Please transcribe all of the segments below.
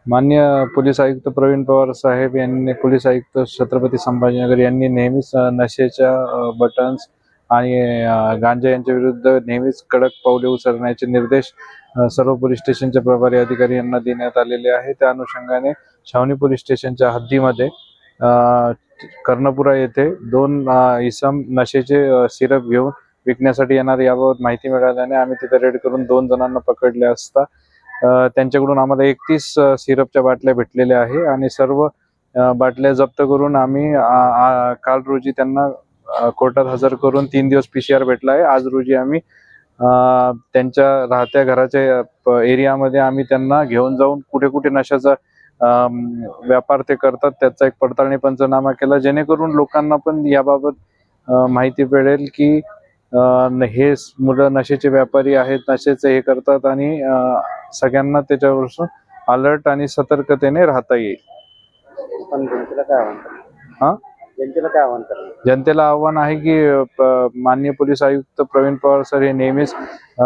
माननीय पोलीस आयुक्त प्रवीण पवार साहेब यांनी पोलीस आयुक्त छत्रपती संभाजीनगर यांनी नेहमीच नशेच्या बटन्स आणि गांजा यांच्या विरुद्ध नेहमीच कडक पावले उचलण्याचे निर्देश सर्व पोलीस स्टेशनच्या प्रभारी अधिकारी यांना देण्यात आलेले आहे। त्या अनुषंगाने छावणी पोलीस स्टेशनच्या हद्दीमध्ये कर्णपुरा येथे दोन इसम नशेचे सिरप घेऊन विकण्यासाठी येणार याबाबत माहिती मिळाल्याने आम्ही तिथे रेड करून 2 जणांना पकडले असता त्यांच्याकडून आम्हाला 31 सिरपच्या बाटल्या भेटलेल्या आहे आणि सर्व बाटल्या जप्त करून आम्ही काल रोजी त्यांना कोर्टात हजर करून 3 दिवस PCR भेटला आहे। आज रोजी आम्ही त्यांच्या राहत्या घराच्या एरियामध्ये आम्ही त्यांना घेऊन जाऊन कुठे कुठे नशाचा व्यापार ते करतात त्याचा एक पडताळणी पंचनामा केला, जेणेकरून लोकांना पण याबाबत माहिती मिळेल की हे मुलं नशेचे व्यापारी आहेत, नशेचे हे करतात आणि सगळ्यांना त्याच्यापासून अलर्ट आणि सतर्कतेने राहता येईल। पण जनतेला काय आव्हान जनतेला आव्हान आहे की माननीय पोलीस आयुक्त प्रवीण पवार सर हे नेहमीच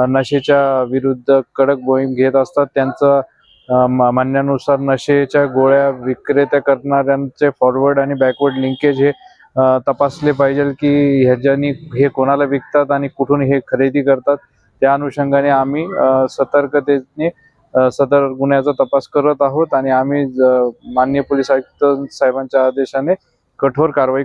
नशेच्या विरुद्ध कडक मोहीम घेत असतात। त्यांचं म्हणण्यानुसार नशेच्या गोळ्या विक्रेत्या करणाऱ्यांचे फॉरवर्ड आणि बॅकवर्ड लिंकेज हे तपासले पाहिजे की ह्याच्यानी हे कोणाला विकतात आणि कुठून हे खरेदी करतात। त्या अनुषंगाने आम्ही सतर्कतेने सदर गुन्ह्याचा तपास करत आहोत आणि आम्ही माननीय पोलीस आयुक्त साहेबांच्या आदेशाने कठोर कारवाई